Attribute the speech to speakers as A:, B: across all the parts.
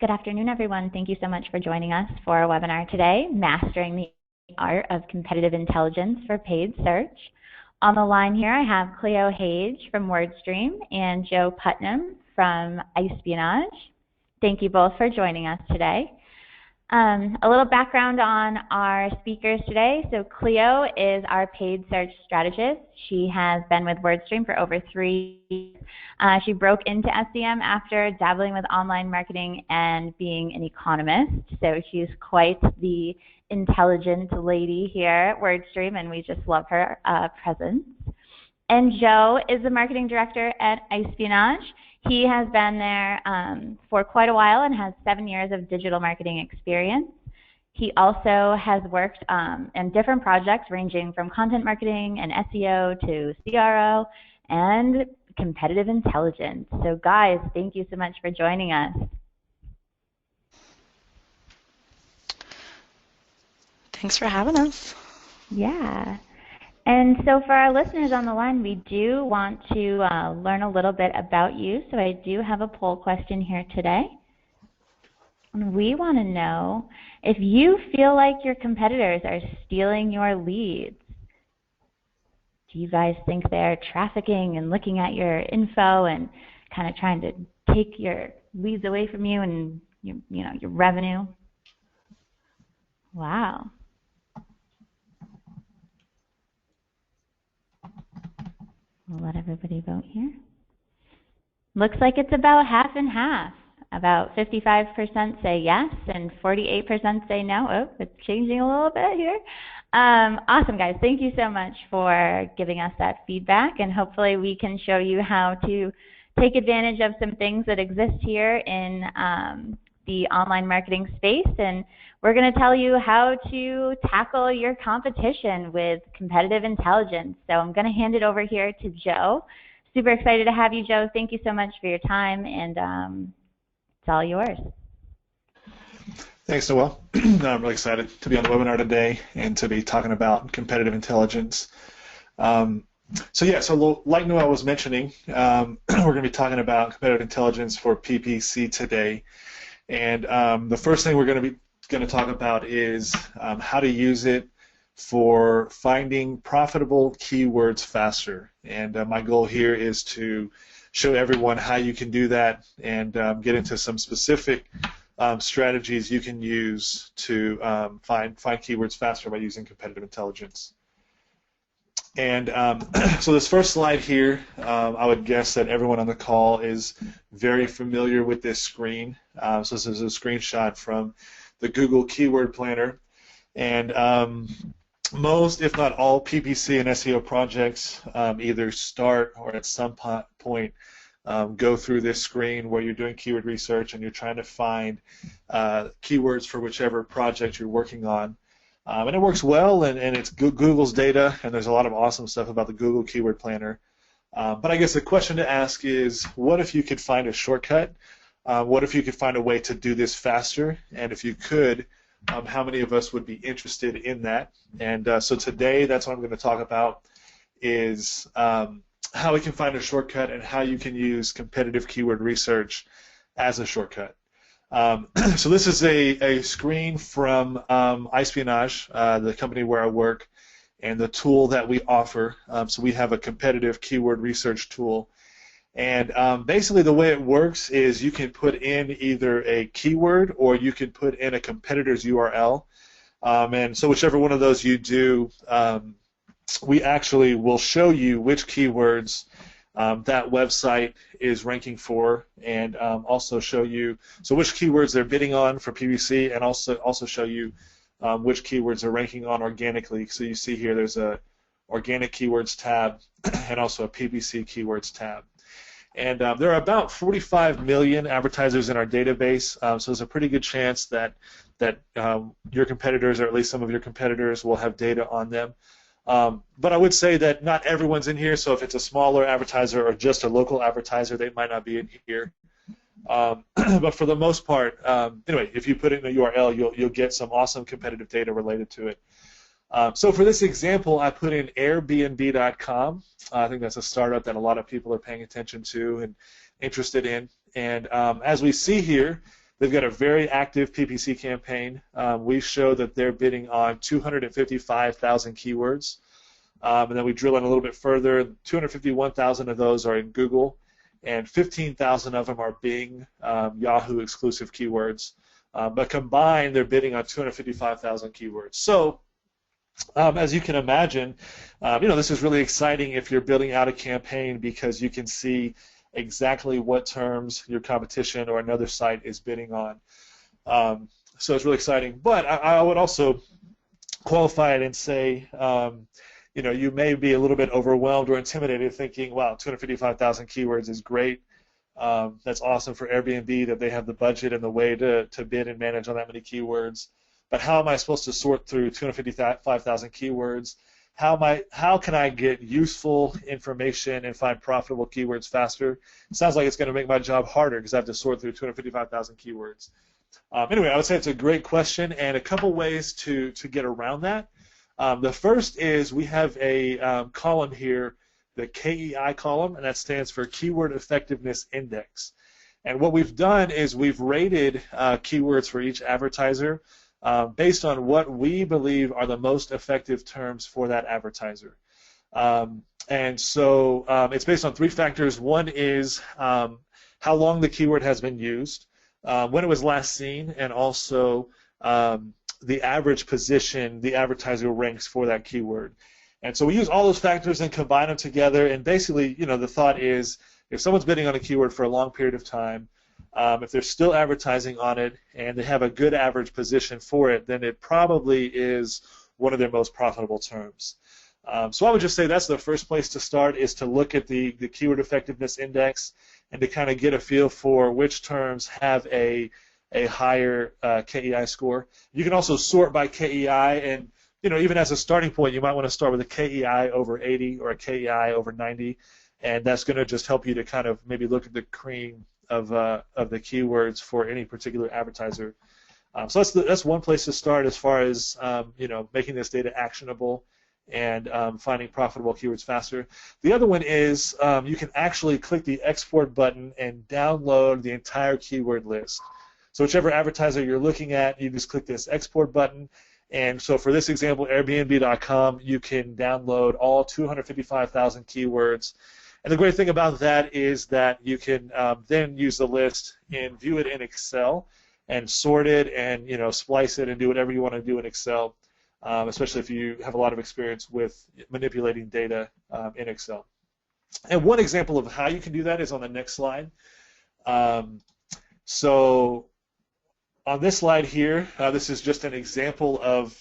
A: Good afternoon, everyone. Thank you so much for joining us for our webinar today, Mastering the Art of Competitive Intelligence for Paid Search. On the line here, I have Cleo Hage from WordStream and Joe Putnam from iSpionage. Thank you both for joining us today. A little background on our speakers today. So Cleo is our paid search strategist. She has been with WordStream for over 3 years. She broke into SEM after dabbling with online marketing and being an economist. So she's quite the intelligent lady here at WordStream, and we just love her presence. And Joe is the marketing director at iSpionage. He has been there for quite a while and has 7 years of digital marketing experience. He also has worked in different projects ranging from content marketing and SEO to CRO and competitive intelligence. So guys, thank you so much for joining us.
B: Thanks for having us.
A: Yeah. And so for our listeners on the line, we do want to learn a little bit about you. So I do have a poll question here today. And we want to know if you feel like your competitors are stealing your leads. Do you guys think they're trafficking and looking at your info and kind of trying to take your leads away from you and your revenue? Wow. We'll let everybody vote here. Looks like it's about half and half. About 55% say yes and 48% say no. Oh, it's changing a little bit here. Awesome, guys. Thank you so much for giving us that feedback, and hopefully we can show you how to take advantage of some things that exist here in the online marketing space, and we're going to tell you how to tackle your competition with competitive intelligence. So I'm going to hand it over here to Joe. Super excited to have you, Joe. Thank you so much for your time, and it's all yours.
C: Thanks, Noelle. I'm really excited to be on the webinar today and to be talking about competitive intelligence. So like Noelle was mentioning, we're going to be talking about competitive intelligence for PPC today. And the first thing we're going to talk about is how to use it for finding profitable keywords faster. And my goal here is to show everyone how you can do that and get into some specific strategies you can use to find keywords faster by using competitive intelligence. And so this first slide here, I would guess that everyone on the call is very familiar with this screen. So this is a screenshot from the Google Keyword Planner. And most, if not all, PPC and SEO projects either start or at some point go through this screen where you're doing keyword research and you're trying to find keywords for whichever project you're working on. And it works well, and it's Google's data, and there's a lot of awesome stuff about the Google Keyword Planner. But I guess the question to ask is, what if you could find a shortcut? What if you could find a way to do this faster? And if you could, how many of us would be interested in that? And so today, that's what I'm going to talk about is how we can find a shortcut and how you can use competitive keyword research as a shortcut. So this is a screen from iSpionage, the company where I work, and the tool that we offer. So we have a competitive keyword research tool. And basically the way it works is you can put in either a keyword or you can put in a competitor's URL. And so whichever one of those you do, we actually will show you which keywords that website is ranking for, and also show you which keywords they're bidding on for PPC, and also show you which keywords they're ranking on organically. So you see here there's a organic keywords tab and also a PPC keywords tab. And there are about 45 million advertisers in our database, so there's a pretty good chance that your competitors, or at least some of your competitors, will have data on them. But I would say that not everyone's in here, so if it's a smaller advertiser or just a local advertiser, they might not be in here. But for the most part, anyway, if you put in a URL, you'll get some awesome competitive data related to it. So for this example, I put in Airbnb.com. I think that's a startup that a lot of people are paying attention to and interested in. And as we see here, They've got a very active PPC campaign. We show that they're bidding on 255,000 keywords. And then we drill in a little bit further. 251,000 of those are in Google, and 15,000 of them are Bing, Yahoo exclusive keywords. But combined, they're bidding on 255,000 keywords. So, as you can imagine, this is really exciting if you're building out a campaign because you can see exactly what terms your competition or another site is bidding on. So it's really exciting. But I would also qualify it and say, you may be a little bit overwhelmed or intimidated thinking, wow, 255,000 keywords is great. That's awesome for Airbnb that they have the budget and the way to bid and manage on that many keywords. But how am I supposed to sort through 255,000 keywords? How can I get useful information and find profitable keywords faster? It sounds like it's going to make my job harder because I have to sort through 255,000 keywords. Anyway, I would say it's a great question and a couple ways to get around that. The first is we have a column here, the KEI column, and that stands for Keyword Effectiveness Index. And what we've done is we've rated keywords for each advertiser based on what we believe are the most effective terms for that advertiser. And so it's based on three factors. One is how long the keyword has been used, when it was last seen, and also the average position the advertiser ranks for that keyword. And so we use all those factors and combine them together, and basically, the thought is if someone's bidding on a keyword for a long period of time, if they're still advertising on it and they have a good average position for it, then it probably is one of their most profitable terms. So I would just say that's the first place to start, is to look at the Keyword Effectiveness Index and to kind of get a feel for which terms have a higher KEI score. You can also sort by KEI, and even as a starting point, you might want to start with a KEI over 80 or a KEI over 90, and that's going to just help you to kind of maybe look at the cream of the keywords for any particular advertiser. So that's one place to start as far as making this data actionable and finding profitable keywords faster. The other one is you can actually click the export button and download the entire keyword list. So whichever advertiser you're looking at, you just click this export button. And so for this example, Airbnb.com, you can download all 255,000 keywords. And the great thing about that is that you can then use the list and view it in Excel and sort it and splice it and do whatever you want to do in Excel, especially if you have a lot of experience with manipulating data in Excel. And one example of how you can do that is on the next slide. So on this slide here, this is just an example of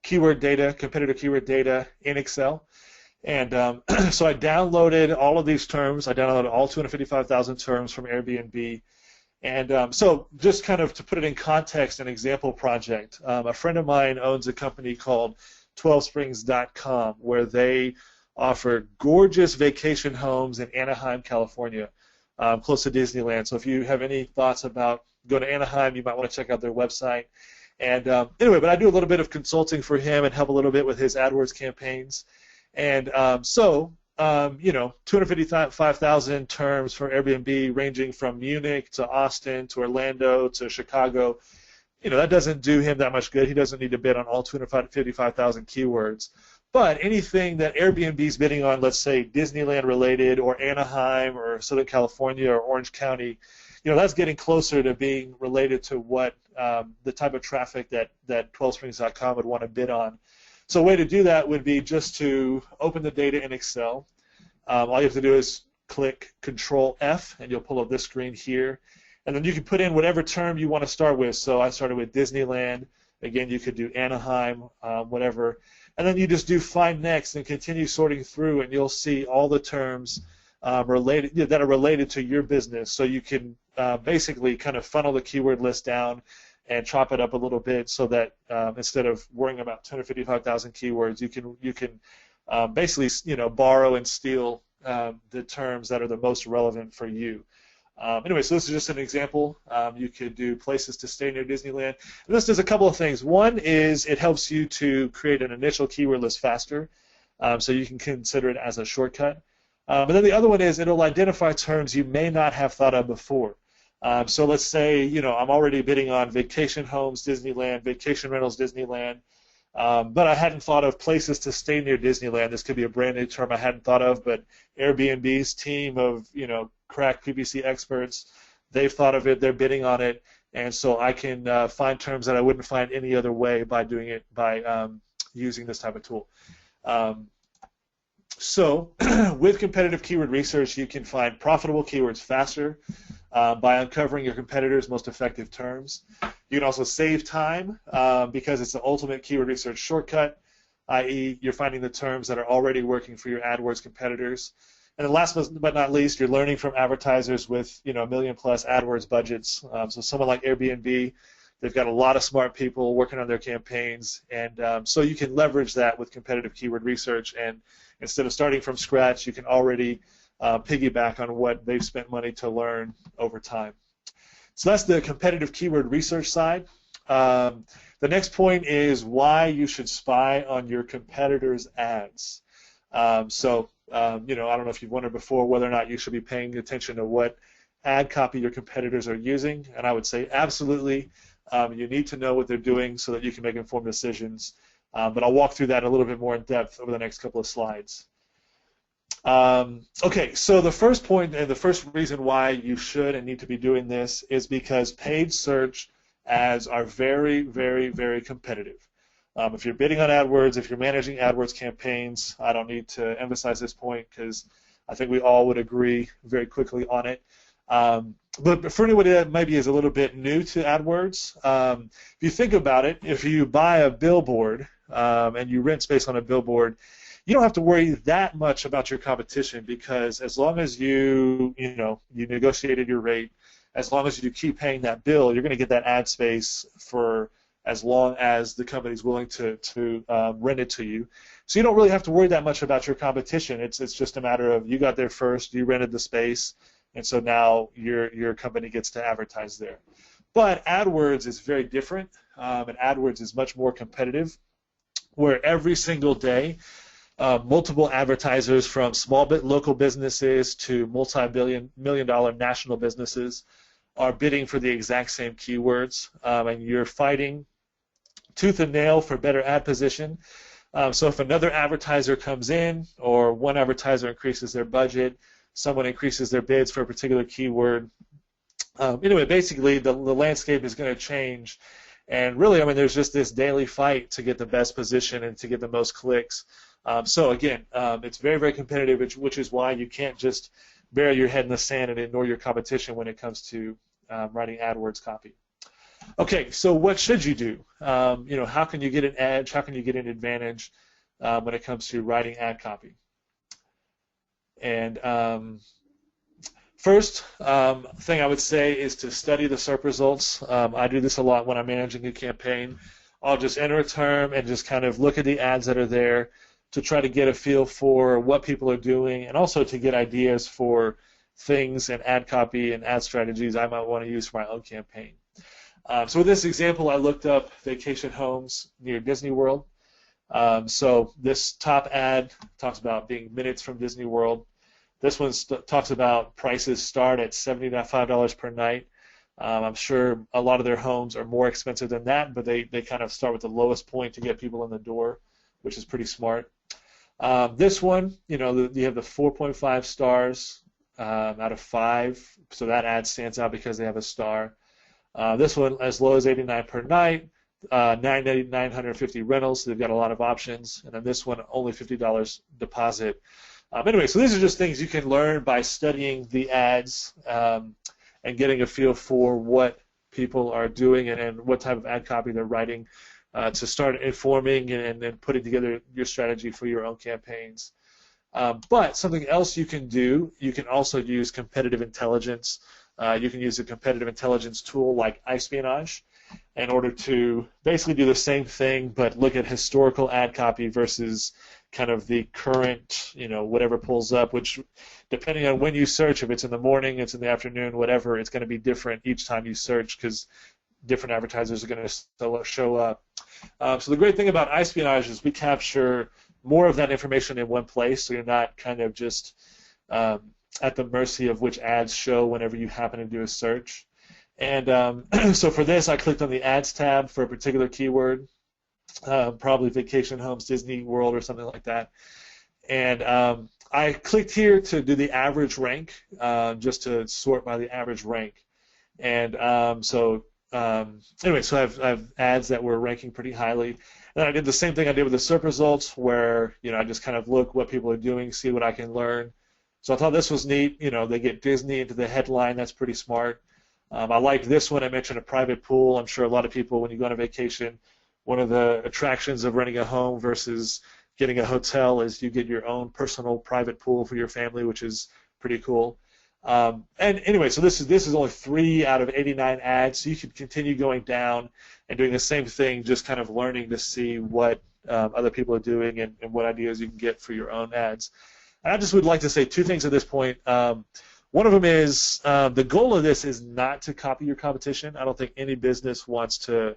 C: keyword data, competitor keyword data in Excel. And so I downloaded all of these terms. I downloaded all 255,000 terms from Airbnb. And so just kind of to put it in context, an example project, a friend of mine owns a company called 12springs.com where they offer gorgeous vacation homes in Anaheim, California, close to Disneyland. So if you have any thoughts about going to Anaheim, you might want to check out their website. And anyway, but I do a little bit of consulting for him and help a little bit with his AdWords campaigns. And 255,000 terms for Airbnb ranging from Munich to Austin to Orlando to Chicago. That doesn't do him that much good. He doesn't need to bid on all 255,000 keywords. But anything that Airbnb is bidding on, let's say Disneyland related or Anaheim or Southern California or Orange County, that's getting closer to being related to what the type of traffic that 12springs.com would want to bid on. So a way to do that would be just to open the data in Excel. All you have to do is click Control F, and you'll pull up this screen here. And then you can put in whatever term you want to start with. So I started with Disneyland. Again, you could do Anaheim, whatever. And then you just do Find Next and continue sorting through, and you'll see all the terms that are related to your business. So you can basically kind of funnel the keyword list down and chop it up a little bit so that instead of worrying about 255,000 keywords, you can basically borrow and steal the terms that are the most relevant for you. Anyway, so this is just an example. You could do places to stay near Disneyland. And this does a couple of things. One is it helps you to create an initial keyword list faster, so you can consider it as a shortcut. But then the other one is it'll identify terms you may not have thought of before. So let's say, I'm already bidding on vacation homes, Disneyland, vacation rentals, Disneyland, but I hadn't thought of places to stay near Disneyland. This could be a brand new term I hadn't thought of, but Airbnb's team of, crack PPC experts, they've thought of it, they're bidding on it, and so I can find terms that I wouldn't find any other way by doing it by using this type of tool. So with competitive keyword research, you can find profitable keywords faster by uncovering your competitors' most effective terms. You can also save time because it's the ultimate keyword research shortcut, i.e. you're finding the terms that are already working for your AdWords competitors. And then last but not least, you're learning from advertisers with $1 million+ AdWords budgets. So someone like Airbnb, they've got a lot of smart people working on their campaigns, and so you can leverage that with competitive keyword research. And instead of starting from scratch, you can already piggyback on what they've spent money to learn over time. So that's the competitive keyword research side. The next point is why you should spy on your competitors' ads. I don't know if you've wondered before whether or not you should be paying attention to what ad copy your competitors are using, and I would say absolutely. You need to know what they're doing so that you can make informed decisions. But I'll walk through that a little bit more in depth over the next couple of slides. Okay, so the first point and the first reason why you should and need to be doing this is because paid search ads are very, very, very competitive. If you're bidding on AdWords, if you're managing AdWords campaigns, I don't need to emphasize this point because I think we all would agree very quickly on it. But for anybody that maybe is a little bit new to AdWords, if you think about it, if you buy a billboard and you rent space on a billboard, you don't have to worry that much about your competition because as long as you negotiated your rate, as long as you keep paying that bill, you're going to get that ad space for as long as the company's willing to rent it to you. So you don't really have to worry that much about your competition. It's just a matter of you got there first, you rented the space, and so now your company gets to advertise there. But AdWords is very different, and AdWords is much more competitive, where every single day, multiple advertisers from small local businesses to multi-million-dollar national businesses are bidding for the exact same keywords, and you're fighting tooth and nail for better ad position. So if another advertiser comes in or one advertiser increases their budget, someone increases their bids for a particular keyword, anyway, basically the landscape is going to change. And really, there's just this daily fight to get the best position and to get the most clicks. So again, it's very, very competitive, which is why you can't just bury your head in the sand and ignore your competition when it comes to writing AdWords copy. Okay, so what should you do? How can you get an edge? How can you get an advantage when it comes to writing ad copy? And first thing I would say is to study the SERP results. I do this a lot when I'm managing a campaign. I'll just enter a term and just kind of look at the ads that are there to try to get a feel for what people are doing and also to get ideas for things and ad copy and ad strategies I might want to use for my own campaign. So with this example, I looked up vacation homes near Disney World. So this top ad talks about being minutes from Disney World. This one talks about prices start at $75 per night. I'm sure a lot of their homes are more expensive than that, but they kind of start with the lowest point to get people in the door, which is pretty smart. This one, you have the 4.5 stars out of 5, so that ad stands out because they have a star. This one as low as $89 per night, 950 rentals, so they've got a lot of options, and then this one only $50 deposit. Anyway, so these are just things you can learn by studying the ads and getting a feel for what people are doing and what type of ad copy they're writing to start informing and putting together your strategy for your own campaigns. But something else you can do, you can also use competitive intelligence. You can use a competitive intelligence tool like iSpionage in order to basically do the same thing but look at historical ad copy versus kind of the current, whatever pulls up, which depending on when you search, if it's in the morning, it's in the afternoon, whatever, it's going to be different each time you search because different advertisers are going to show up. So the great thing about iSpionage is we capture more of that information in one place, so you're not kind of just at the mercy of which ads show whenever you happen to do a search. And so for this, I clicked on the Ads tab for a particular keyword, probably vacation homes, Disney World, or something like that. And I clicked here to do the average rank, just to sort by the average rank. And anyway, so I have ads that were ranking pretty highly. And I did the same thing I did with the SERP results, where I just kind of look what people are doing, see what I can learn. So I thought this was neat. They get Disney into the headline. That's pretty smart. I liked this one. I mentioned a private pool. I'm sure a lot of people, when you go on a vacation, one of the attractions of renting a home versus getting a hotel is you get your own personal private pool for your family, which is pretty cool. And anyway, so this is only 3 out of 89 ads, so you could continue going down and doing the same thing, just kind of learning to see what other people are doing and what ideas you can get for your own ads. And I just would like to say 2 things at this point. One of them is the goal of this is not to copy your competition. I don't think any business wants to,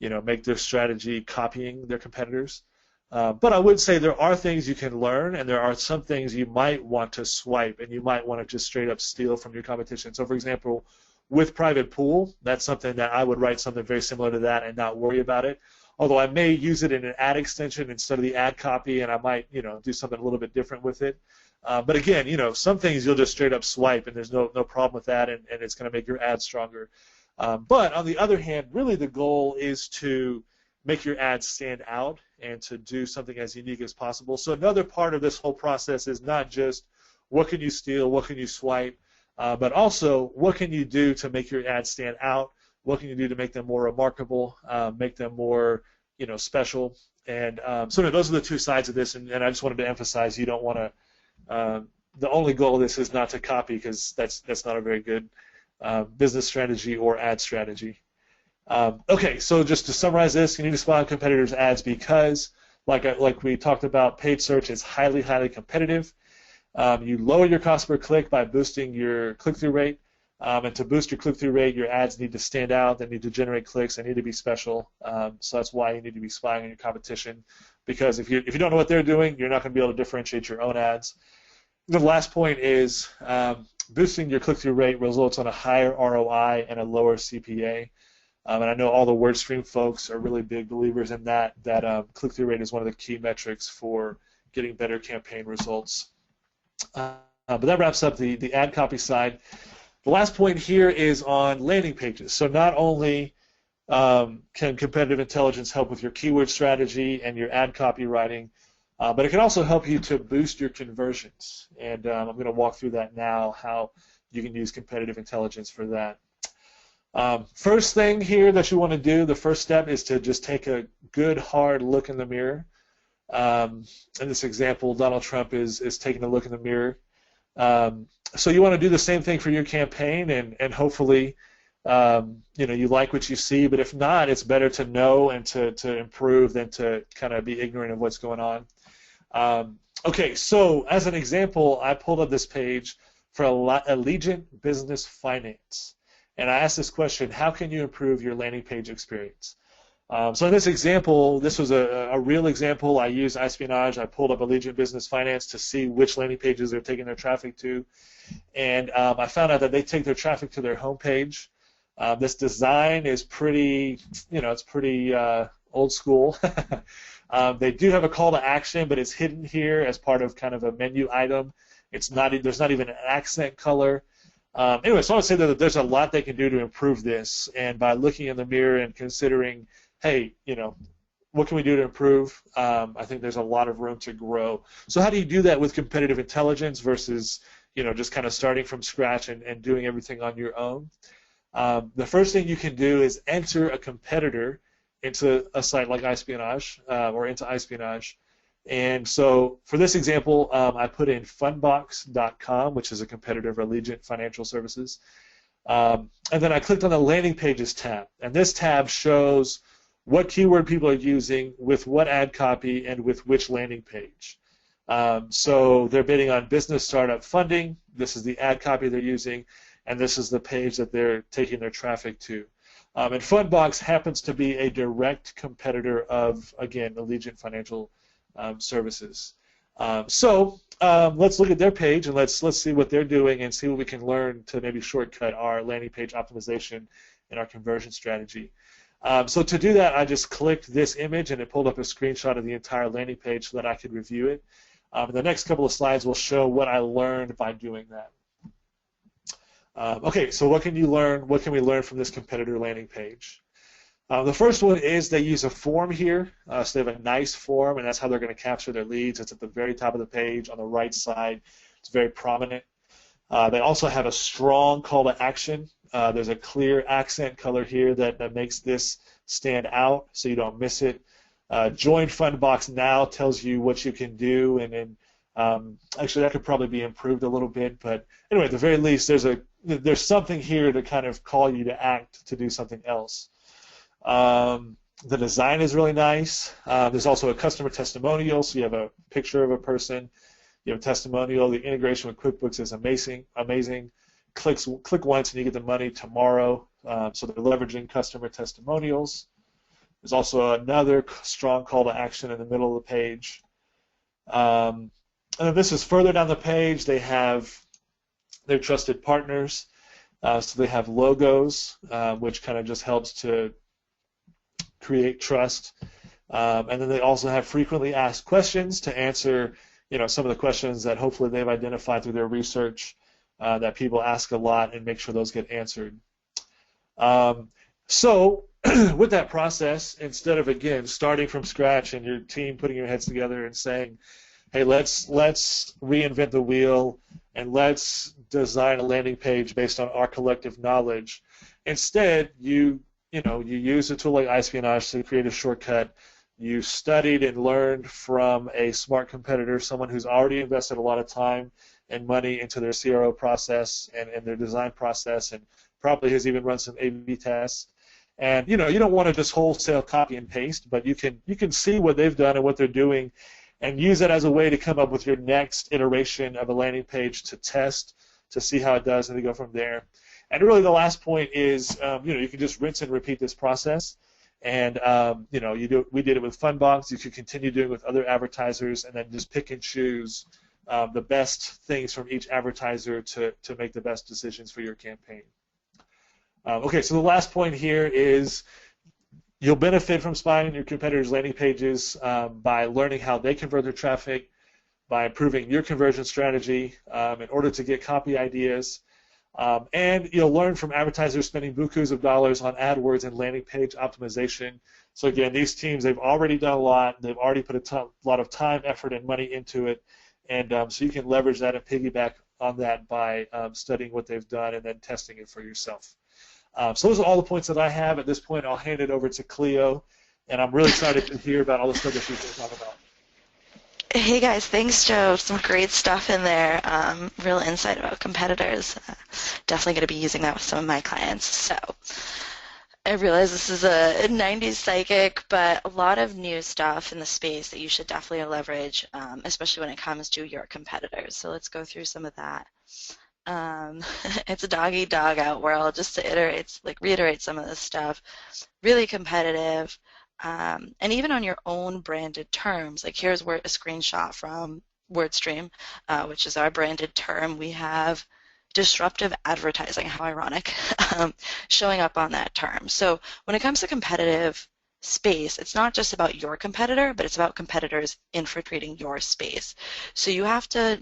C: make their strategy copying their competitors. But I would say there are things you can learn, and there are some things you might want to swipe, and you might want to just straight up steal from your competition. So, for example, with private pool, that's something that I would write something very similar to that and not worry about it. Although I may use it in an ad extension instead of the ad copy, and I might, do something a little bit different with it. But again, some things you'll just straight up swipe, and there's no problem with that, and it's going to make your ad stronger. But on the other hand, really the goal is to make your ads stand out and to do something as unique as possible. So another part of this whole process is not just what can you steal, what can you swipe, but also what can you do to make your ads stand out, what can you do to make them more remarkable, make them more special. And so those are the 2 sides of this, and I just wanted to emphasize you don't want to the only goal of this is not to copy, because that's not a very good business strategy or ad strategy. Okay, so just to summarize this, you need to spy on competitors' ads because, like we talked about, paid search is highly, highly competitive. You lower your cost per click by boosting your click-through rate, and to boost your click-through rate, your ads need to stand out, they need to generate clicks, they need to be special. So that's why you need to be spying on your competition, because if you don't know what they're doing, you're not going to be able to differentiate your own ads. The last point is boosting your click-through rate results on a higher ROI and a lower CPA. And I know all the WordStream folks are really big believers in that click-through rate is one of the key metrics for getting better campaign results. But that wraps up the ad copy side. The last point here is on landing pages. So not only can competitive intelligence help with your keyword strategy and your ad copywriting, but it can also help you to boost your conversions. And I'm going to walk through that now, how you can use competitive intelligence for that. First thing here that you want to do, the first step, is to just take a good hard look in the mirror. In this example, Donald Trump is taking a look in the mirror. So you want to do the same thing for your campaign, and hopefully you like what you see, but if not, it's better to know and to improve than to kind of be ignorant of what's going on. Okay, so as an example, I pulled up this page for Allegiant Business Finance. And I asked this question: how can you improve your landing page experience? So in this example, this was a real example. I used iSpionage. I pulled up Allegiant Business Finance to see which landing pages they're taking their traffic to. And I found out that they take their traffic to their homepage. This design is pretty, it's pretty old school. They do have a call to action, but it's hidden here as part of kind of a menu item. There's not even an accent color. Anyway, so I would say that there's a lot they can do to improve this, and by looking in the mirror and considering, hey, what can we do to improve? I think there's a lot of room to grow. So how do you do that with competitive intelligence versus, just kind of starting from scratch and doing everything on your own? The first thing you can do is enter a competitor into a site like iSpionage or into iSpionage. And so for this example, I put in funbox.com, which is a competitor of Allegiant Financial Services. And then I clicked on the landing pages tab. And this tab shows what keyword people are using with what ad copy and with which landing page. So they're bidding on business startup funding. This is the ad copy they're using. And this is the page that they're taking their traffic to. And Funbox happens to be a direct competitor of, again, Allegiant Financial Services. Let's look at their page and let's see what they're doing and see what we can learn to maybe shortcut our landing page optimization and our conversion strategy. So to do that, I just clicked this image and it pulled up a screenshot of the entire landing page so that I could review it. The next couple of slides will show what I learned by doing that. Okay, so what can you learn? What can we learn from this competitor landing page? The first one is they use a form here. So they have a nice form, and that's how they're going to capture their leads. It's at the very top of the page on the right side. It's very prominent. They also have a strong call to action. There's a clear accent color here that makes this stand out so you don't miss it. Join Fundbox Now tells you what you can do, and then actually that could probably be improved a little bit. But anyway, at the very least, there's something here to kind of call you to act to do something else. The design is really nice. There's also a customer testimonial, so you have a picture of a person. You have a testimonial. The integration with QuickBooks is amazing. Click once and you get the money tomorrow. So they're leveraging customer testimonials. There's also another strong call to action in the middle of the page. And then this is further down the page. They have their trusted partners. So they have logos, which kind of just helps to create trust. And then they also have frequently asked questions to answer, some of the questions that hopefully they've identified through their research that people ask a lot, and make sure those get answered. So with that process, instead of, again, starting from scratch and your team putting your heads together and saying, hey, let's reinvent the wheel and let's design a landing page based on our collective knowledge, instead you use a tool like iSpionage to create a shortcut. You studied and learned from a smart competitor, someone who's already invested a lot of time and money into their CRO process and their design process, and probably has even run some A/B tests. And you don't want to just wholesale copy and paste, but you can see what they've done and what they're doing, and use it as a way to come up with your next iteration of a landing page to test, to see how it does, and to go from there. And really, the last point is, you can just rinse and repeat this process. And we did it with Fundbox. You could continue doing it with other advertisers, and then just pick and choose the best things from each advertiser to make the best decisions for your campaign. Okay, so the last point here is you'll benefit from spying on your competitors' landing pages by learning how they convert their traffic, by improving your conversion strategy in order to get copy ideas. And you'll learn from advertisers spending bukus of dollars on AdWords and landing page optimization. So again, these teams, they've already done a lot. They've already put a lot of time, effort, and money into it. And so you can leverage that and piggyback on that by studying what they've done and then testing it for yourself. So those are all the points that I have. At this point, I'll hand it over to Cleo. And I'm really excited to hear about all the stuff that she's going to talk about.
B: Hey guys, thanks Joe. Some great stuff in there. Real insight about competitors. Definitely going to be using that with some of my clients. So I realize this is a 90s psychic, but a lot of new stuff in the space that you should definitely leverage, especially when it comes to your competitors. So let's go through some of that. It's a dog-eat-dog out world, just to reiterate some of this stuff. Really competitive. And even on your own branded terms, like here's a screenshot from WordStream, which is our branded term. We have disruptive advertising, how ironic, showing up on that term. So when it comes to competitive space, it's not just about your competitor, but it's about competitors infiltrating your space. So you have to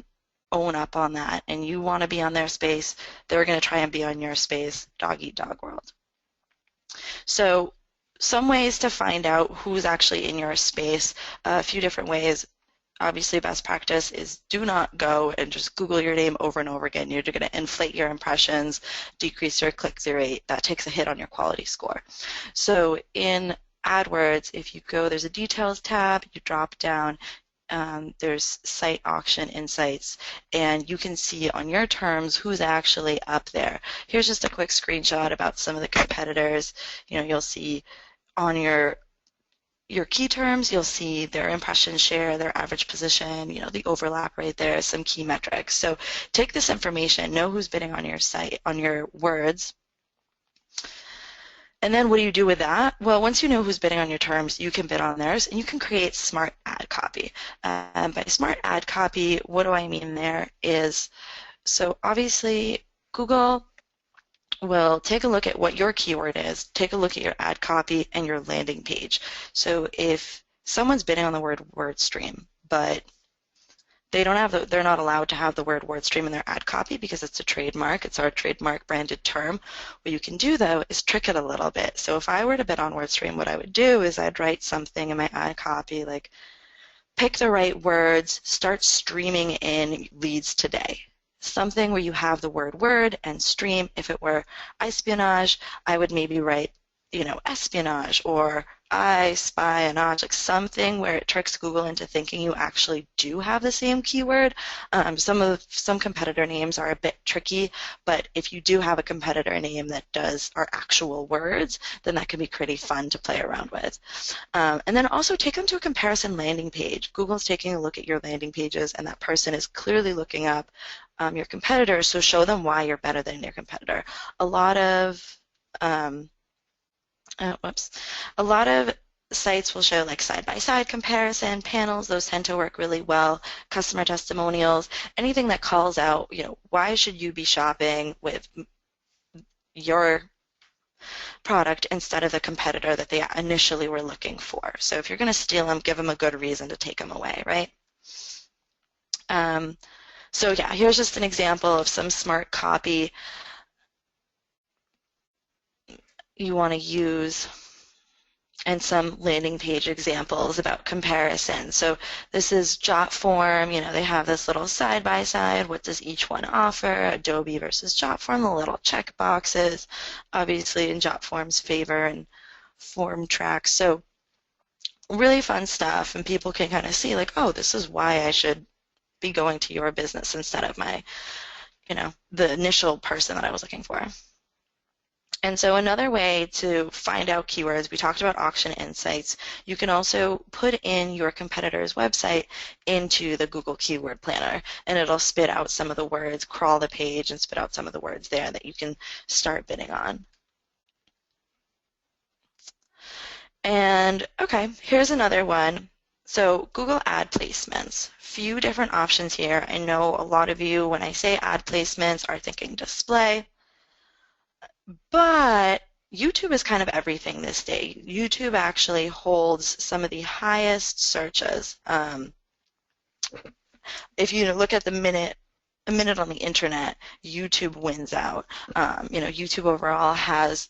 B: own up on that, and you want to be on their space. They're going to try and be on your space. Dog-eat-dog world. So some ways to find out who's actually in your space, a few different ways. Obviously, best practice is do not go and just Google your name over and over again. You're going to inflate your impressions, decrease your click-through rate. That takes a hit on your quality score. So in AdWords, if you go, there's a Details tab, you drop down, there's Site Auction Insights, and you can see on your terms who's actually up there. Here's just a quick screenshot about some of the competitors. You'll see on your key terms, you'll see their impression share, their average position, the overlap right there, some key metrics. So take this information, know who's bidding on your site, on your words, and then what do you do with that? Well, once you know who's bidding on your terms, you can bid on theirs, and you can create smart ad copy. By smart ad copy, what do I mean there is, so obviously Google will take a look at what your keyword is, take a look at your ad copy and your landing page. So if someone's bidding on the word WordStream, but they're not allowed to have the word WordStream in their ad copy because it's a trademark. It's our trademark branded term. What you can do, though, is trick it a little bit. So if I were to bid on WordStream, what I would do is I'd write something in my ad copy like, pick the right words, start streaming in leads today. Something where you have the word and stream. If it were iSpionage, I would maybe write, espionage or iSpionage, like something where it tricks Google into thinking you actually do have the same keyword. Some competitor names are a bit tricky, but if you do have a competitor name that are actual words, then that can be pretty fun to play around with. And then also take them to a comparison landing page. Google's taking a look at your landing pages, and that person is clearly looking up your competitors, so show them why you're better than your competitor. A lot of sites will show like side-by-side comparison, panels, those tend to work really well, customer testimonials, anything that calls out, why should you be shopping with your product instead of the competitor that they initially were looking for. So if you're going to steal them, give them a good reason to take them away, right? So yeah, here's just an example of some smart copy you want to use and some landing page examples about comparison. So this is Jotform. They have this little side-by-side. What does each one offer? Adobe versus Jotform, the little check boxes, obviously in Jotform's favor, and form tracks. So really fun stuff, and people can kind of see like, oh, this is why I should be going to your business instead of my, the initial person that I was looking for. And so another way to find out keywords, we talked about auction insights. You can also put in your competitor's website into the Google Keyword Planner, and it'll spit out some of the words, crawl the page, and spit out some of the words there that you can start bidding on. And okay, here's another one. So Google ad placements, few different options here. I know a lot of you, when I say ad placements, are thinking display, but YouTube is kind of everything this day. YouTube actually holds some of the highest searches. If you look at a minute on the internet, YouTube wins out. YouTube overall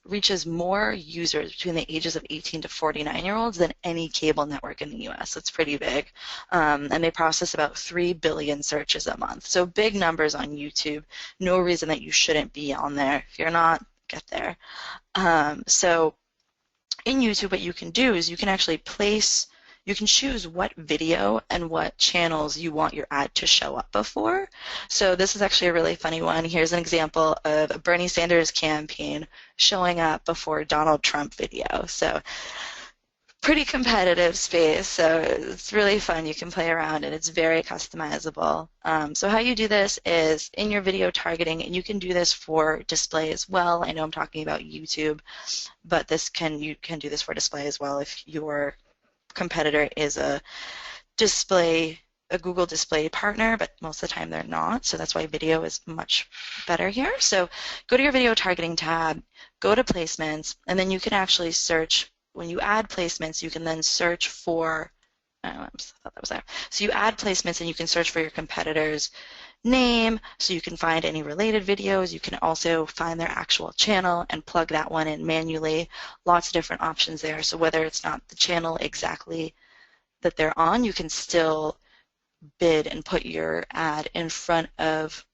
B: reaches more users between the ages of 18 to 49-year-olds than any cable network in the U.S. It's pretty big. And they process about 3 billion searches a month. So big numbers on YouTube. No reason that you shouldn't be on there. If you're not, get there. So in YouTube, what you can do is you can actually you can choose what video and what channels you want your ad to show up before. So this is actually a really funny one. Here's an example of a Bernie Sanders campaign showing up before Donald Trump video. So pretty competitive space, so it's really fun. You can play around and it's very customizable. So how you do this is in your video targeting, and you can do this for display as well. I know I'm talking about YouTube, but you can do this for display as well if your competitor is a Google display partner, but most of the time they're not, so that's why video is much better here. So go to your video targeting tab, go to placements, and then you can actually search. When you add placements, you can then search for, I thought that was there. So you add placements and you can search for your competitor's name, so you can find any related videos. You can also find their actual channel and plug that one in manually. Lots of different options there. So whether it's not the channel exactly that they're on, you can still bid and put your ad in front of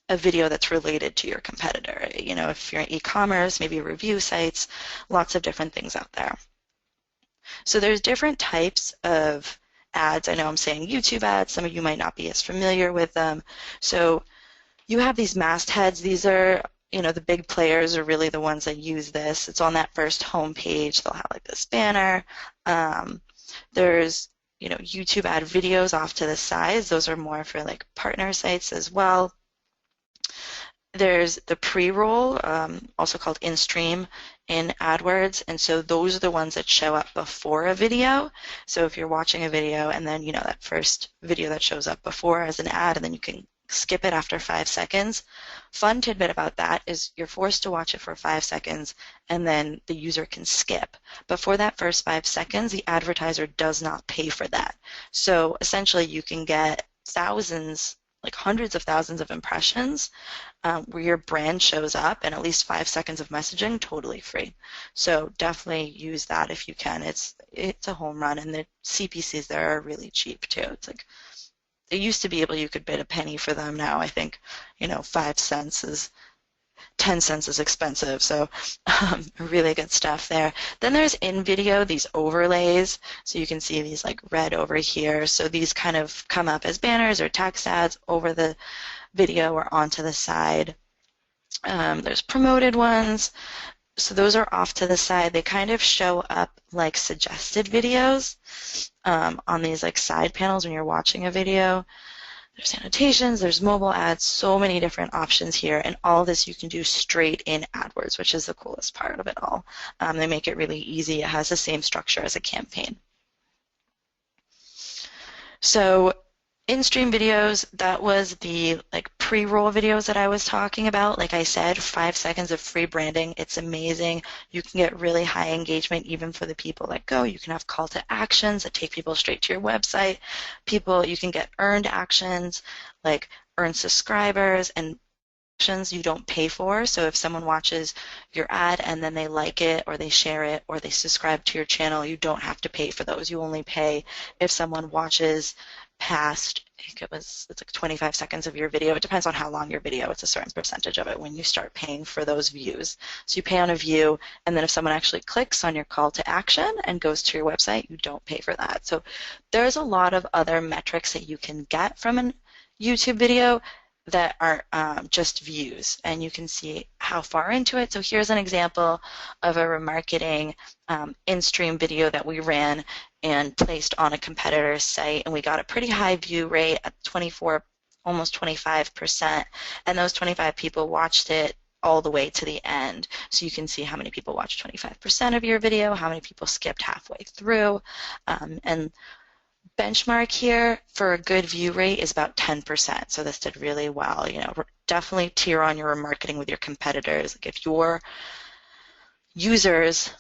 B: a video that's related to your competitor. If you're in e-commerce, maybe review sites, lots of different things out there. So there's different types of ads. I know I'm saying YouTube ads. Some of you might not be as familiar with them. So you have these mastheads. These are, the big players are really the ones that use this. It's on that first home page. They'll have like this banner. There's, YouTube ad videos off to the sides. Those are more for like partner sites as well. There's the pre-roll, also called in-stream in AdWords, and so those are the ones that show up before a video. So if you're watching a video and then, you know, that first video that shows up before as an ad, and then you can skip it after 5 seconds. Fun tidbit about that is you're forced to watch it for 5 seconds, and then the user can skip. But for that first 5 seconds, the advertiser does not pay for that. So essentially you can get thousands, like hundreds of thousands of impressions where your brand shows up, and at least 5 seconds of messaging totally free. So definitely use that if you can. It's a home run, and the CPCs there are really cheap too. It's like it used to be you could bid a penny for them. Now I think 5 cents is 10 cents is expensive, so really good stuff there. Then there's in video, these overlays, so you can see these like red over here. So these kind of come up as banners or text ads over the video or onto the side. There's promoted ones, so those are off to the side. They kind of show up like suggested videos on these like side panels when you're watching a video. There's annotations, there's mobile ads, so many different options here, and all this you can do straight in AdWords, which is the coolest part of it all. They make it really easy. It has the same structure as a campaign. So in-stream videos, that was the like pre-roll videos that I was talking about. Like I said, 5 seconds of free branding. It's amazing. You can get really high engagement even for the people that go. You can have call to actions that take people straight to your website. You can get earned actions like earn subscribers and actions you don't pay for. So if someone watches your ad and then they like it or they share it or they subscribe to your channel, you don't have to pay for those. You only pay if someone watches past, I think it's like 25 seconds of your video. It depends on how long your video. It's a certain percentage of it when you start paying for those views. So you pay on a view, and then if someone actually clicks on your call to action and goes to your website, you don't pay for that. So there's a lot of other metrics that you can get from a YouTube video that are just views, and you can see how far into it. So here's an example of a remarketing in-stream video that we ran and placed on a competitor's site, and we got a pretty high view rate at 24, almost 25%, and those 25 people watched it all the way to the end. So you can see how many people watched 25% of your video, how many people skipped halfway through, and benchmark here for a good view rate is about 10%. So this did really well. Definitely tier on your remarketing with your competitors. Like if your users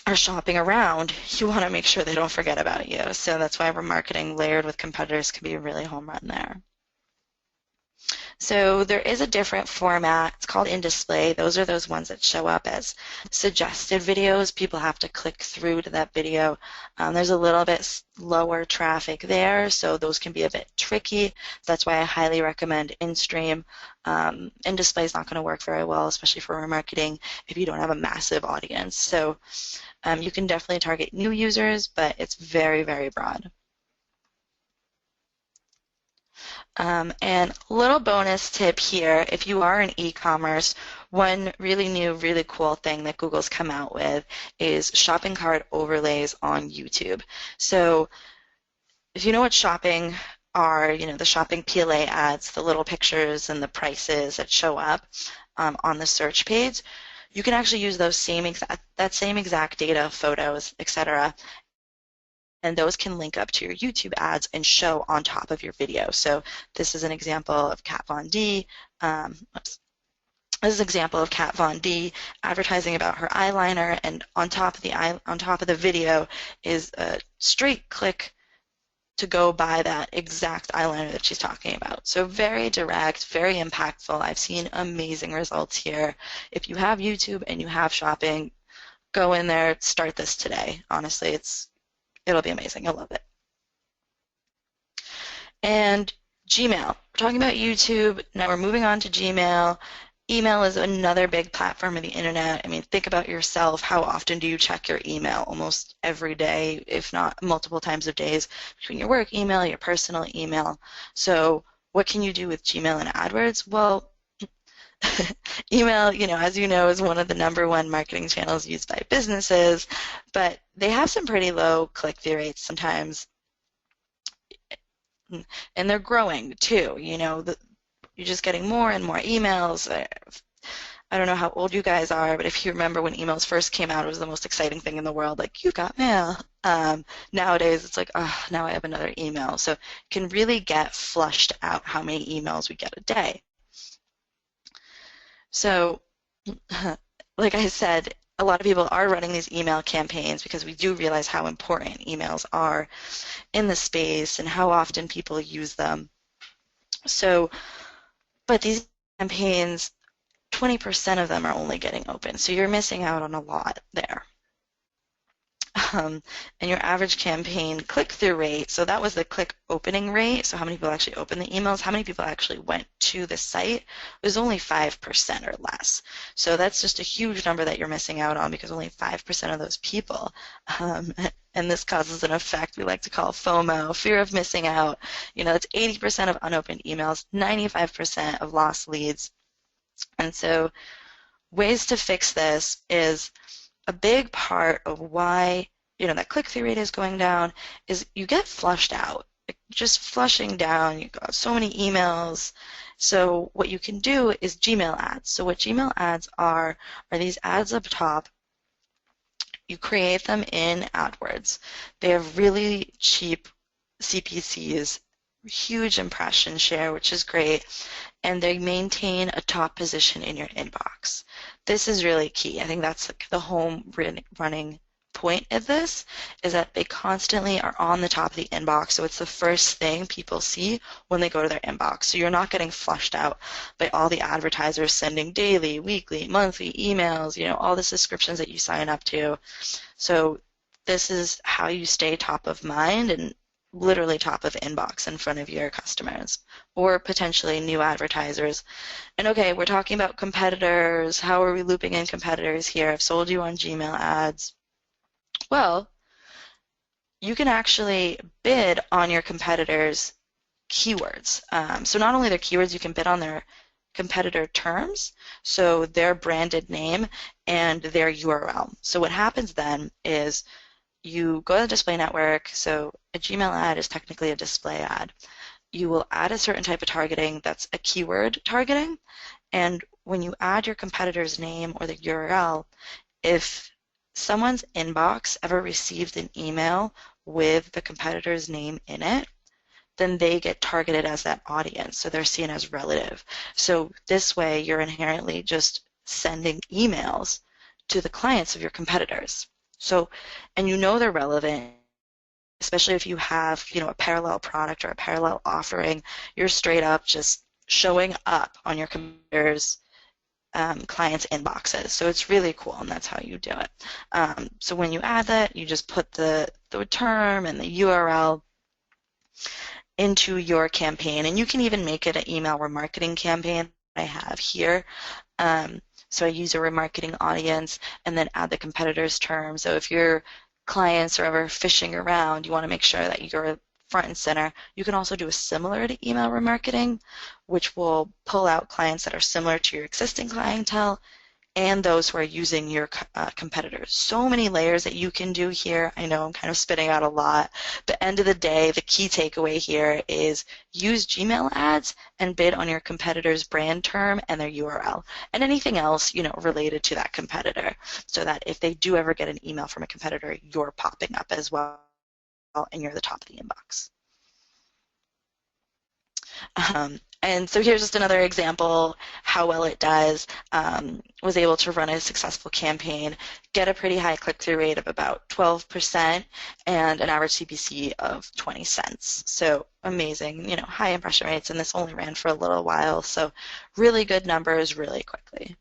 B: are shopping around, you want to make sure they don't forget about you. So that's why remarketing layered with competitors can be a really home run there. So there is a different format. It's called in-display. Those are those ones that show up as suggested videos. People have to click through to that video. There's a little bit lower traffic there, so those can be a bit tricky. That's why I highly recommend in-stream. In-display is not going to work very well, especially for remarketing if you don't have a massive audience. So you can definitely target new users, but it's very, very broad. And a little bonus tip here, if you are in e-commerce, one really new, really cool thing that Google's come out with is shopping cart overlays on YouTube. So if you know what shopping are, the shopping PLA ads, the little pictures and the prices that show up on the search page, you can actually use those that same exact data, photos, etc., and those can link up to your YouTube ads and show on top of your video. So this is an example of Kat Von D. This is an example of Kat Von D advertising about her eyeliner, and on top of the video is a straight click to go buy that exact eyeliner that she's talking about. So very direct, very impactful. I've seen amazing results here. If you have YouTube and you have shopping, go in there, start this today. Honestly, it'll be amazing. You'll love it. And Gmail. We're talking about YouTube. Now we're moving on to Gmail. Email is another big platform of the internet. I mean, think about yourself. How often do you check your email? Almost every day, if not multiple times of days, between your work email, your personal email. So what can you do with Gmail and AdWords? Well, email, as you know, is one of the #1 marketing channels used by businesses, but they have some pretty low click-through rates sometimes, and they're growing too. you're just getting more and more emails. I don't know how old you guys are, but if you remember when emails first came out, it was the most exciting thing in the world. Like, you got mail. Nowadays, it's like, oh, now I have another email. So it can really get flushed out how many emails we get a day. So, like I said, a lot of people are running these email campaigns because we do realize how important emails are in the space and how often people use them. So, but these campaigns, 20% of them are only getting open, so you're missing out on a lot there. And your average campaign click-through rate, so that was the click opening rate, so how many people actually opened the emails, how many people actually went to the site, was only 5% or less. So that's just a huge number that you're missing out on because only 5% of those people, and this causes an effect we like to call FOMO, fear of missing out. You know, it's 80% of unopened emails, 95% of lost leads. And so ways to fix this is a big part of why, you know, that click-through rate is going down is you get flushed out. Just flushing down, you got so many emails. So what you can do is Gmail ads. So what Gmail ads are these ads up top. You create them in AdWords. They have really cheap CPCs, huge impression share, which is great, and they maintain a top position in your inbox. This is really key. I think that's like the home running point of this, is that they constantly are on the top of the inbox, so it's the first thing people see when they go to their inbox. So you're not getting flushed out by all the advertisers sending daily, weekly, monthly emails, you know, all the subscriptions that you sign up to. So this is how you stay top of mind and literally top of inbox in front of your customers or potentially new advertisers. And okay, we're talking about competitors. How are we looping in competitors here? I've sold you on Gmail ads. Well, you can actually bid on your competitors' keywords. So not only their keywords, you can bid on their competitor terms, so their branded name and their URL. So what happens then is you go to the display network, so a Gmail ad is technically a display ad. You will add a certain type of targeting that's a keyword targeting, and when you add your competitor's name or the URL, if someone's inbox ever received an email with the competitor's name in it, then they get targeted as that audience, so they're seen as relative. So this way, you're inherently just sending emails to the clients of your competitors. So, and you know they're relevant, especially if you have, you know, a parallel product or a parallel offering, you're straight up just showing up on your competitors' clients' inboxes. So it's really cool, and that's how you do it. So when you add that, you just put the term and the URL into your campaign, and you can even make it an email remarketing campaign I have here. So I use a remarketing audience and then add the competitor's term. So if your clients are ever fishing around, you want to make sure that you're front and center. You can also do a similar to email remarketing, which will pull out clients that are similar to your existing clientele and those who are using your competitors. So many layers that you can do here. I know I'm kind of spitting out a lot, but end of the day, the key takeaway here is use Gmail ads and bid on your competitor's brand term and their URL and anything else, you know, related to that competitor, so that if they do ever get an email from a competitor, you're popping up as well and you're the top of the inbox. And so here's just another example how well it does. Was able to run a successful campaign, get a pretty high click-through rate of about 12% and an average CPC of 20 cents. So amazing, you know, high impression rates, and this only ran for a little while, so really good numbers really quickly.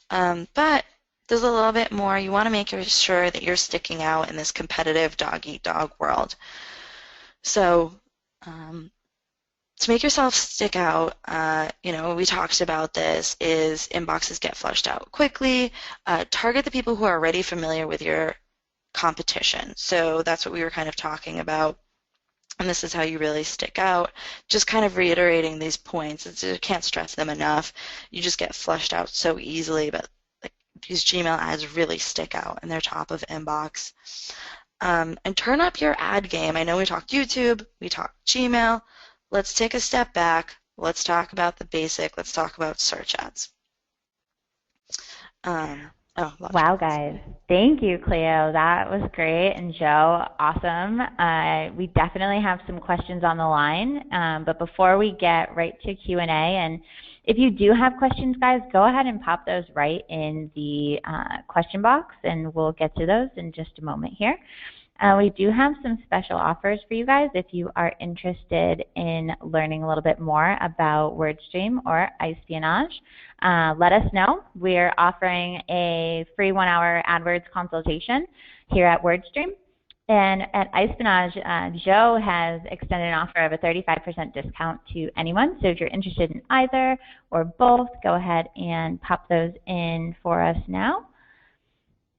B: But there's a little bit more. You want to make sure that you're sticking out in this competitive dog-eat-dog world. So to make yourself stick out, you know, we talked about this, is inboxes get flushed out quickly. Target the people who are already familiar with your competition. So that's what we were kind of talking about. And this is how you really stick out. Just kind of reiterating these points. I can't stress them enough. You just get flushed out so easily, but like, these Gmail ads really stick out and they're top of inbox. And turn up your ad game. I know we talked YouTube, we talked Gmail. let's take a step back. Let's talk about the basic. Let's talk about search ads.
A: Wow, guys. Thank you, Cleo. That was great. And Joe, awesome. We definitely have some questions on the line. But before we get right to Q&A, and if you do have questions, guys, go ahead and pop those right in the question box, and we'll get to those in just a moment here. We do have some special offers for you guys if you are interested in learning a little bit more about WordStream or iSpionage. Let us know. We're offering a free 1-hour AdWords consultation here at WordStream. And at iSpionage, Joe has extended an offer of a 35% discount to anyone. So if you're interested in either or both, go ahead and pop those in for us now.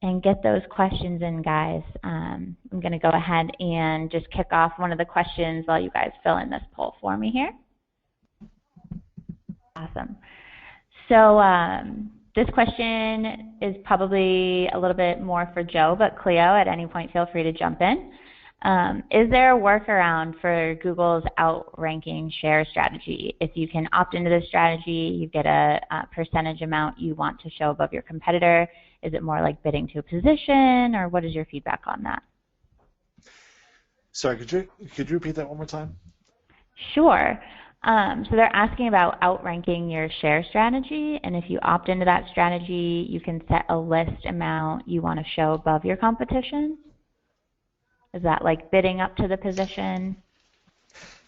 A: And get those questions in, guys. I'm going to go ahead and just kick off one of the questions while you guys fill in this poll for me here. Awesome. So this question is probably a little bit more for Joe, but Cleo, at any point, feel free to jump in. Is there a workaround for Google's outranking share strategy? If you can opt into this strategy, you get a percentage amount you want to show above your competitor. Is it more like bidding to a position, or what is your feedback on that?
C: Sorry, could you repeat that one more time?
A: Sure. So they're asking about outranking your share strategy, and if you opt into that strategy, you can set a list amount you want to show above your competition. Is that like bidding up to the position?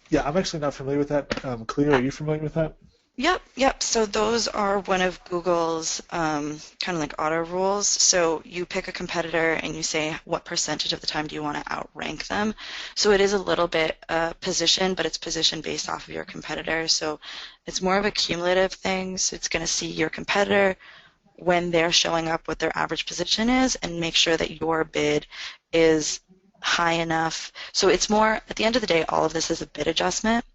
C: Yeah, I'm actually not familiar with that. Cleo, are you familiar with that?
B: Yep. So those are one of Google's kind of like auto rules. So you pick a competitor and you say what percentage of the time do you want to outrank them. So it is a little bit position, but it's position based off of your competitor. So it's more of a cumulative thing. So it's going to see your competitor when they're showing up what their average position is and make sure that your bid is high enough. So it's more, at the end of the day, all of this is a bid adjustment.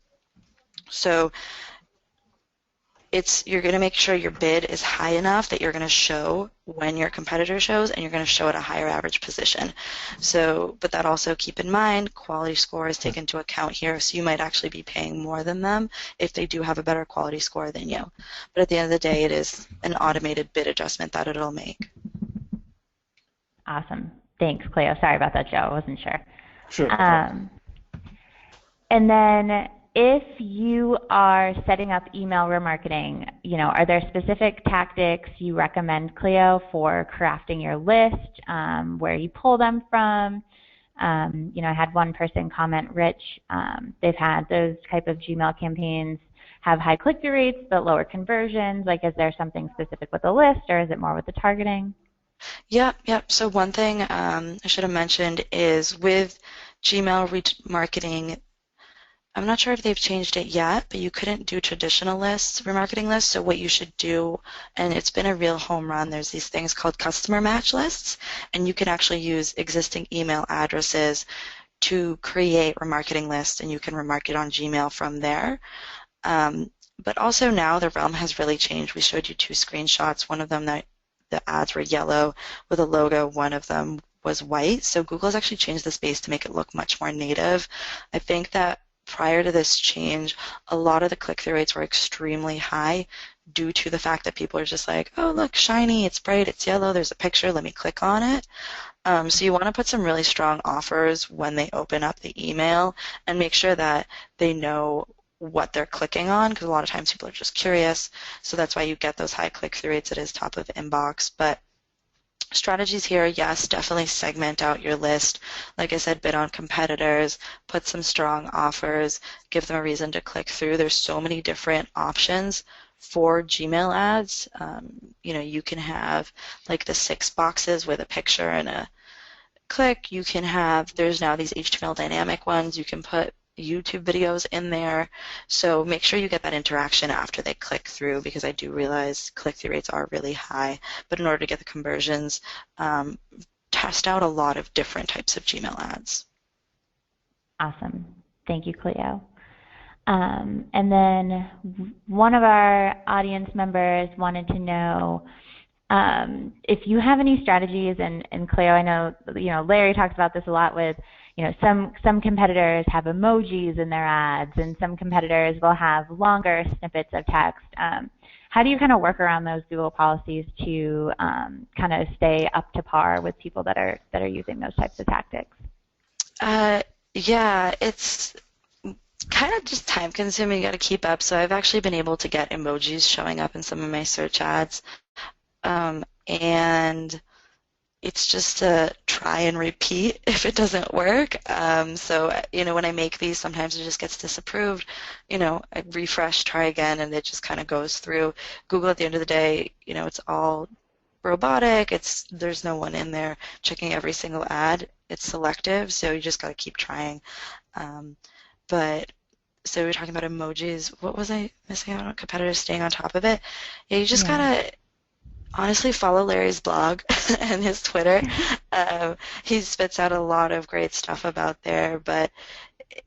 B: So you're going to make sure your bid is high enough that you're going to show when your competitor shows, and you're going to show at a higher average position. So, but that also, keep in mind, quality score is taken into account here, so you might actually be paying more than them if they do have a better quality score than you. But at the end of the day, it is an automated bid adjustment that it'll make.
A: Awesome. Thanks, Cleo. Sorry about that, Joe. I wasn't sure.
C: Sure.
A: And then if you are setting up email remarketing, are there specific tactics you recommend, Cleo, for crafting your list, where you pull them from? I had one person comment, Rich, they've had those type of Gmail campaigns have high click-through rates but lower conversions. Like, is there something specific with the list, or is it more with the targeting?
B: Yep. So one thing I should have mentioned is with Gmail remarketing, I'm not sure if they've changed it yet, but you couldn't do traditional remarketing lists. So what you should do, and it's been a real home run, there's these things called customer match lists, and you can actually use existing email addresses to create remarketing lists, and you can remarket on Gmail from there. But also now the realm has really changed. We showed you 2 screenshots. One of them, that the ads were yellow with a logo. One of them was white. So Google's actually changed the space to make it look much more native. I think that prior to this change, a lot of the click-through rates were extremely high due to the fact that people are just like, oh, look, shiny, it's bright, it's yellow, there's a picture, let me click on it. So you want to put some really strong offers when they open up the email and make sure that they know what they're clicking on, because a lot of times people are just curious. So that's why you get those high click-through rates. It is top of inbox. But strategies here, yes, definitely segment out your list. Like I said, bid on competitors, put some strong offers, give them a reason to click through. There's so many different options for Gmail ads. You can have like the 6 boxes with a picture and a click. You can have, there's now these HTML dynamic ones. You can put YouTube videos in there. So make sure you get that interaction after they click through, because I do realize click-through rates are really high. But in order to get the conversions, test out a lot of different types of Gmail ads.
A: Awesome. Thank you, Cleo. And then one of our audience members wanted to know if you have any strategies, and Cleo, I know Larry talks about this a lot with, some competitors have emojis in their ads, and some competitors will have longer snippets of text. How do you kind of work around those Google policies to kind of stay up to par with people that are using those types of tactics?
B: Yeah, it's kind of just time consuming. You got to keep up. So I've actually been able to get emojis showing up in some of my search ads. And it's just to try and repeat if it doesn't work. So, when I make these, sometimes it just gets disapproved. I refresh, try again, and it just kind of goes through. Google, at the end of the day, it's all robotic. There's no one in there checking every single ad. It's selective, so you just got to keep trying. So we're talking about emojis. What was I missing out on? Competitors staying on top of it. Yeah, you just gotta honestly follow Larry's blog and his Twitter. He spits out a lot of great stuff about there, but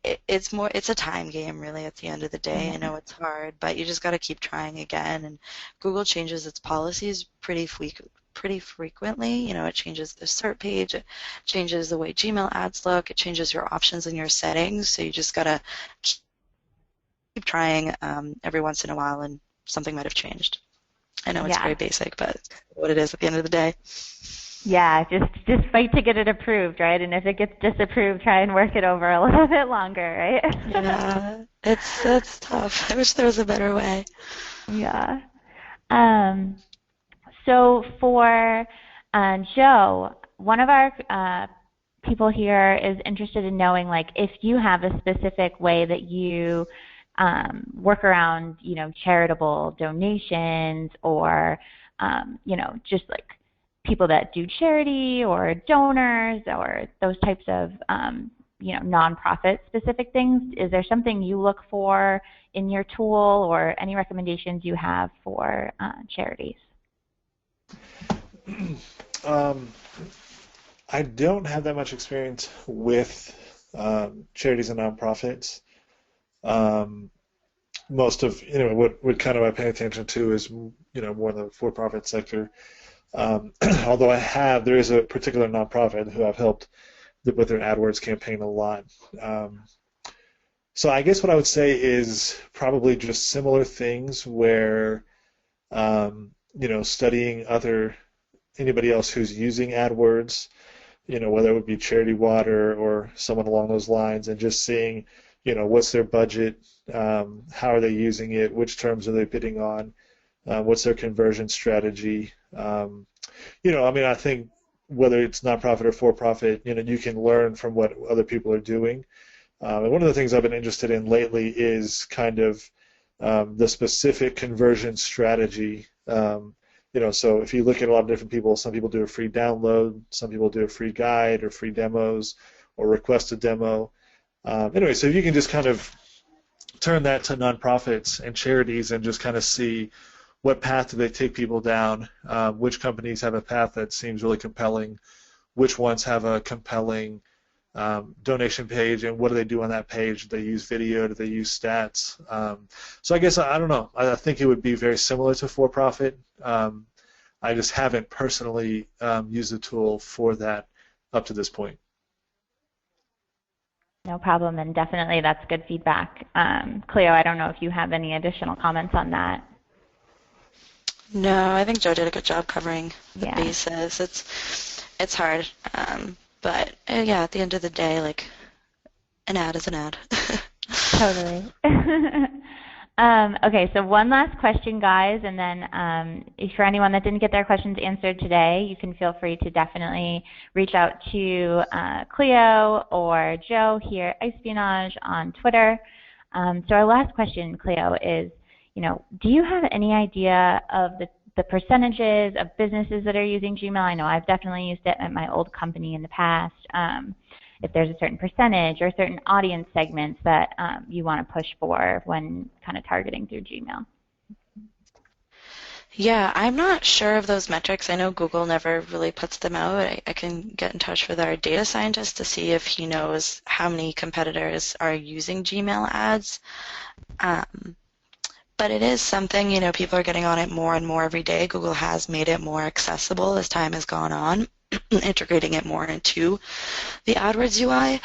B: it's a time game really at the end of the day. I know it's hard, but you just got to keep trying again. And Google changes its policies pretty frequently. It changes the SERP page, it changes the way Gmail ads look, it changes your options and your settings. So you just got to keep trying every once in a while, and something might have changed. I know it's very basic, but it's what it is at the end of the day.
A: Yeah, just fight to get it approved, right? And if it gets disapproved, try and work it over a little bit longer, right?
B: Yeah, that's tough. I wish there was a better way.
A: Yeah. So for Joe, one of our people here is interested in knowing, like, if you have a specific way that you work around, charitable donations, or, just like people that do charity or donors or those types of, nonprofit specific things. Is there something you look for in your tool, or any recommendations you have for charities?
C: I don't have that much experience with charities and nonprofits. Most of what kind of I pay attention to is more the for-profit sector. Although there is a particular nonprofit who I've helped with their AdWords campaign a lot. So I guess what I would say is probably just similar things where studying anybody else who's using AdWords, whether it would be Charity Water or someone along those lines, and just seeing what's their budget, how are they using it, which terms are they bidding on, what's their conversion strategy. I think whether it's nonprofit or for-profit, you can learn from what other people are doing. And one of the things I've been interested in lately is kind of the specific conversion strategy. So if you look at a lot of different people, some people do a free download, some people do a free guide or free demos or request a demo. So you can just kind of turn that to nonprofits and charities and just kind of see what path do they take people down, which companies have a path that seems really compelling, which ones have a compelling donation page, and what do they do on that page? Do they use video? Do they use stats? So I guess, I don't know. I think it would be very similar to for-profit. I just haven't personally used the tool for that up to this point.
A: No problem, and definitely that's good feedback. Cleo, I don't know if you have any additional comments on that.
B: No, I think Joe did a good job covering the bases. It's hard, but at the end of the day, like, an ad is an ad.
A: Totally. Okay, so one last question, guys, and then for anyone that didn't get their questions answered today, you can feel free to definitely reach out to Cleo or Joe here at iSpionage on Twitter. So our last question, Cleo, is, do you have any idea of the percentages of businesses that are using Gmail? I know I've definitely used it at my old company in the past. If there's a certain percentage or certain audience segments that you want to push for when kind of targeting through Gmail.
B: Yeah, I'm not sure of those metrics. I know Google never really puts them out. I can get in touch with our data scientist to see if he knows how many competitors are using Gmail ads. But it is something, people are getting on it more and more every day. Google has made it more accessible as time has gone on. integrating it more into the AdWords UI.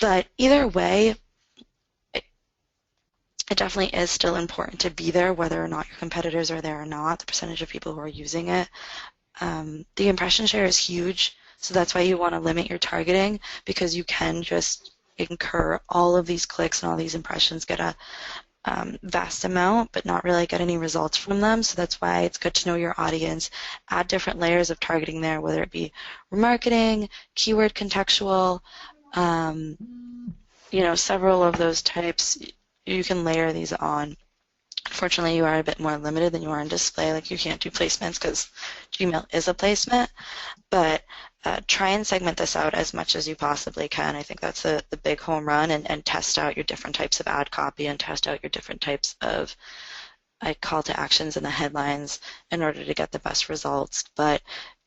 B: But either way, it definitely is still important to be there, whether or not your competitors are there or not, the percentage of people who are using it. The impression share is huge, so that's why you want to limit your targeting, because you can just incur all of these clicks and all these impressions, get a vast amount, but not really get any results from them. So that's why it's good to know your audience, add different layers of targeting there, whether it be remarketing, keyword contextual, several of those types. You can layer these on. Unfortunately, you are a bit more limited than you are in display. Like, you can't do placements because Gmail is a placement, but try and segment this out as much as you possibly can. I think that's the big home run, and test out your different types of ad copy and test out your different types of call to actions in the headlines in order to get the best results. But,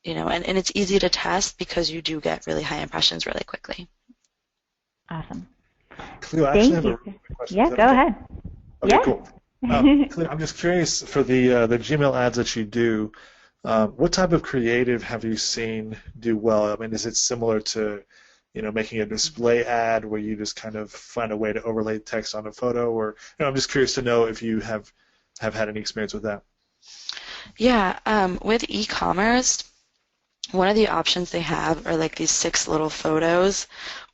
B: and it's easy to test because you do get really high impressions really quickly.
A: Awesome.
C: Cleo, I actually have a question.
A: Yeah, go ahead.
C: Okay,
A: yeah.
C: Cool. Cleo, I'm just curious, for the Gmail ads that you do, what type of creative have you seen do well? I mean, is it similar to, making a display ad where you just kind of find a way to overlay text on a photo, or I'm just curious to know if you have had any experience with that.
B: Yeah, with e-commerce, one of the options they have are like these 6 little photos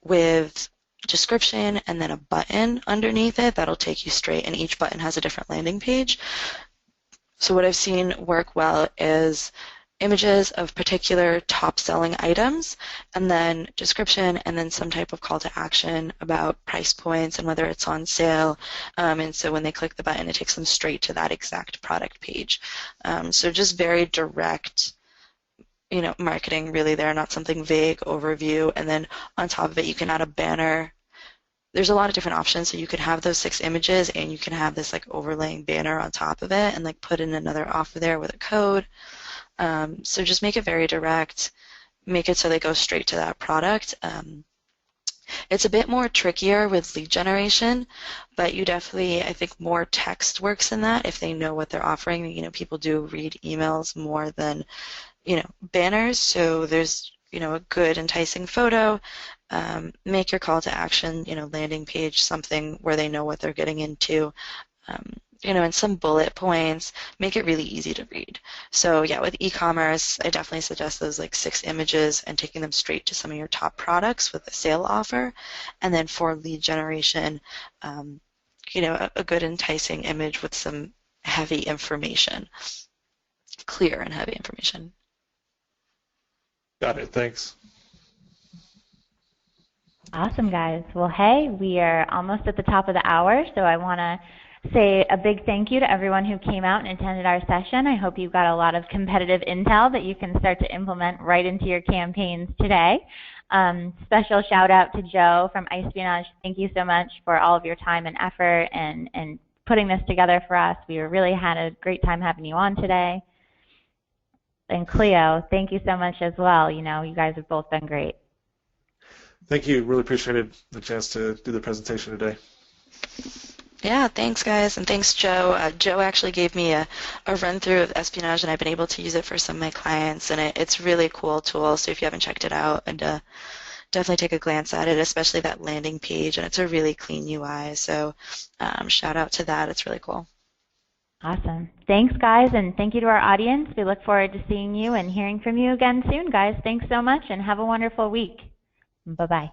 B: with description and then a button underneath it that'll take you straight, and each button has a different landing page. So what I've seen work well is images of particular top-selling items, and then description, and then some type of call to action about price points and whether it's on sale. And so when they click the button, it takes them straight to that exact product page. So just very direct, marketing really there, not something vague overview. And then on top of it, you can add a banner. There's a lot of different options, so you could have those 6 images and you can have this like overlaying banner on top of it and like put in another offer there with a code. So just make it very direct, make it so they go straight to that product. It's a bit more trickier with lead generation, but you definitely, I think more text works in that if they know what they're offering. People do read emails more than, banners, so there's, a good enticing photo. Make your call to action, landing page, something where they know what they're getting into, and some bullet points. Make it really easy to read. So yeah, with e-commerce, I definitely suggest those like 6 images and taking them straight to some of your top products with a sale offer. And then for lead generation, a good enticing image with some heavy information, clear and heavy information.
C: Got it. Thanks.
A: Awesome, guys. Well, hey, we are almost at the top of the hour, so I want to say a big thank you to everyone who came out and attended our session. I hope you got a lot of competitive intel that you can start to implement right into your campaigns today. Special shout out to Joe from iSpionage. Thank you so much for all of your time and effort and putting this together for us. We really had a great time having you on today. And Cleo, thank you so much as well. You guys have both been great.
C: Thank you. Really appreciated the chance to do the presentation today.
B: Yeah, thanks, guys, and thanks, Joe. Joe actually gave me a run-through of Espionage, and I've been able to use it for some of my clients, and it's a really cool tool, so if you haven't checked it out, and definitely take a glance at it, especially that landing page, and it's a really clean UI, so shout out to that. It's really cool.
A: Awesome. Thanks, guys, and thank you to our audience. We look forward to seeing you and hearing from you again soon, guys. Thanks so much, and have a wonderful week. Bye-bye.